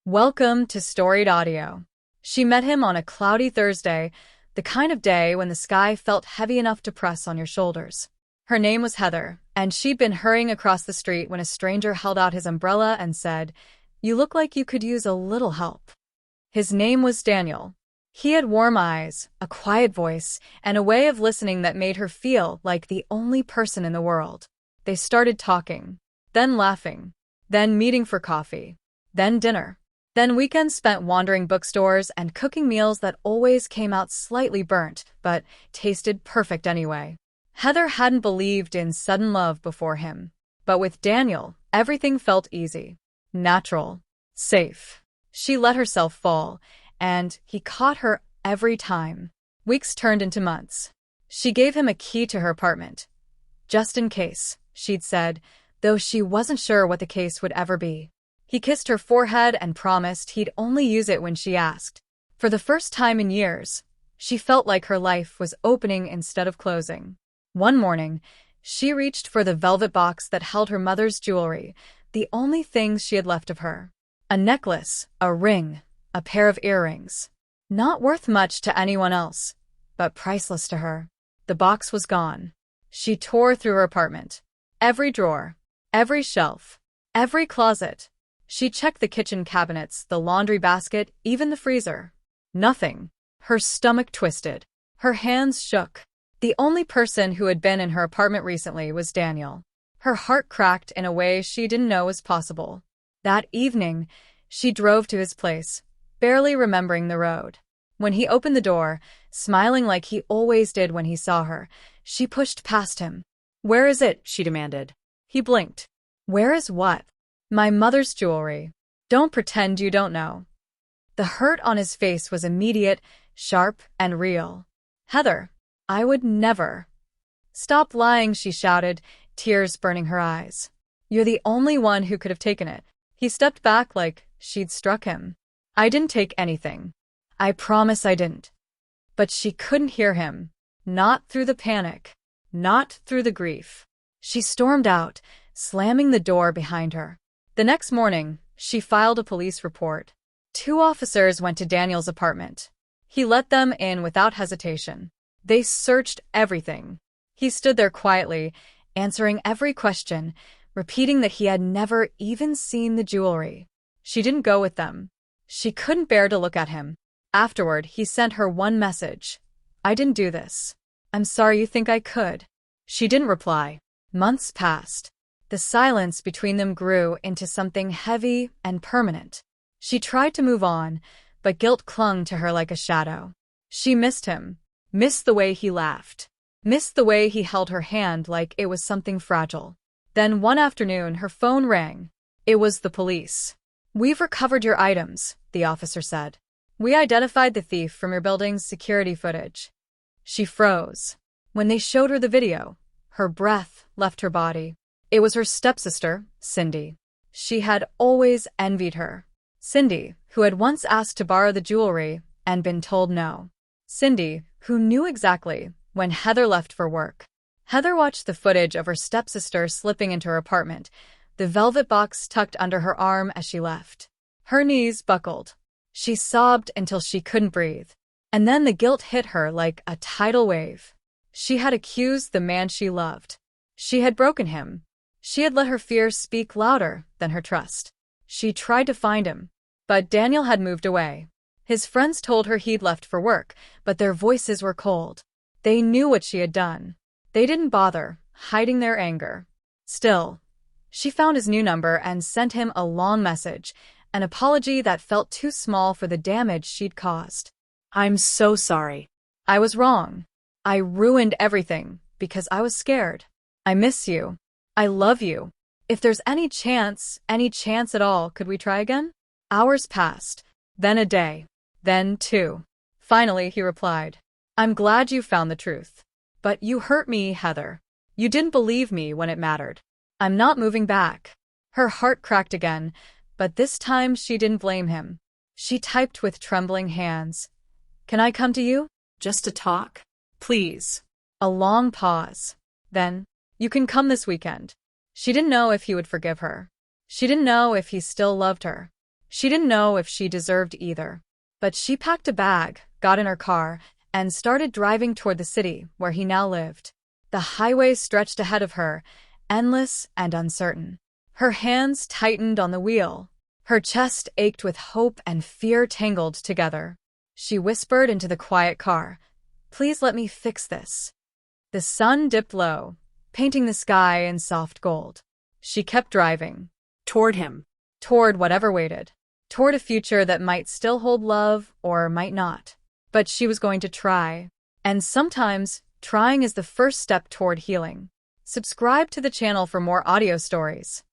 Welcome to Storied Audio. She met him on a cloudy Thursday, the kind of day when the sky felt heavy enough to press on your shoulders. Her name was Heather, and she'd been hurrying across the street when a stranger held out his umbrella and said, "You look like you could use a little help." His name was Daniel. He had warm eyes, a quiet voice, and a way of listening that made her feel like the only person in the world. They started talking, then laughing, then meeting for coffee, then dinner. Then weekends spent wandering bookstores and cooking meals that always came out slightly burnt, but tasted perfect anyway. Heather hadn't believed in sudden love before him, but with Daniel, everything felt easy, natural, safe. She let herself fall, and he caught her every time. Weeks turned into months. She gave him a key to her apartment. Just in case, she'd said, though she wasn't sure what the case would ever be. He kissed her forehead and promised he'd only use it when she asked. For the first time in years, she felt like her life was opening instead of closing. One morning, she reached for the velvet box that held her mother's jewelry, the only things she had left of her. A necklace, a ring, a pair of earrings. Not worth much to anyone else, but priceless to her. The box was gone. She tore through her apartment. Every drawer, every shelf, every closet. She checked the kitchen cabinets, the laundry basket, even the freezer. Nothing. Her stomach twisted. Her hands shook. The only person who had been in her apartment recently was Daniel. Her heart cracked in a way she didn't know was possible. That evening, she drove to his place, barely remembering the road. When he opened the door, smiling like he always did when he saw her, she pushed past him. "Where is it?" she demanded. He blinked. "Where is what?" "My mother's jewelry. Don't pretend you don't know." The hurt on his face was immediate, sharp, and real. "Heather, I would never." "Stop lying," she shouted, tears burning her eyes. "You're the only one who could have taken it." He stepped back like she'd struck him. "I didn't take anything. I promise I didn't." But she couldn't hear him. Not through the panic. Not through the grief. She stormed out, slamming the door behind her. The next morning, she filed a police report. 2 officers went to Daniel's apartment. He let them in without hesitation. They searched everything. He stood there quietly, answering every question, repeating that he had never even seen the jewelry. She didn't go with them. She couldn't bear to look at him. Afterward, he sent her one message. "I didn't do this. I'm sorry you think I could." She didn't reply. Months passed. The silence between them grew into something heavy and permanent. She tried to move on, but guilt clung to her like a shadow. She missed him, missed the way he laughed, missed the way he held her hand like it was something fragile. Then one afternoon her phone rang. It was the police. "We've recovered your items," the officer said. "We identified the thief from your building's security footage." She froze. When they showed her the video, her breath left her body. It was her stepsister, Cindy. She had always envied her. Cindy, who had once asked to borrow the jewelry and been told no. Cindy, who knew exactly when Heather left for work. Heather watched the footage of her stepsister slipping into her apartment, the velvet box tucked under her arm as she left. Her knees buckled. She sobbed until she couldn't breathe. And then the guilt hit her like a tidal wave. She had accused the man she loved. She had broken him. She had let her fears speak louder than her trust. She tried to find him, but Daniel had moved away. His friends told her he'd left for work, but their voices were cold. They knew what she had done. They didn't bother hiding their anger. Still, she found his new number and sent him a long message, an apology that felt too small for the damage she'd caused. "I'm so sorry. I was wrong. I ruined everything because I was scared. I miss you. I love you. If there's any chance at all, could we try again?" Hours passed, then a day, then 2. Finally, he replied, "I'm glad you found the truth. But you hurt me, Heather. You didn't believe me when it mattered. I'm not moving back." Her heart cracked again, but this time she didn't blame him. She typed with trembling hands, "Can I come to you? Just to talk? Please." A long pause. Then, "You can come this weekend." She didn't know if he would forgive her. She didn't know if he still loved her. She didn't know if she deserved either. But she packed a bag, got in her car, and started driving toward the city where he now lived. The highway stretched ahead of her, endless and uncertain. Her hands tightened on the wheel. Her chest ached with hope and fear tangled together. She whispered into the quiet car, "Please let me fix this." The sun dipped low, painting the sky in soft gold. She kept driving. Toward him. Toward whatever waited. Toward a future that might still hold love or might not. But she was going to try. And sometimes, trying is the first step toward healing. Subscribe to the channel for more audio stories.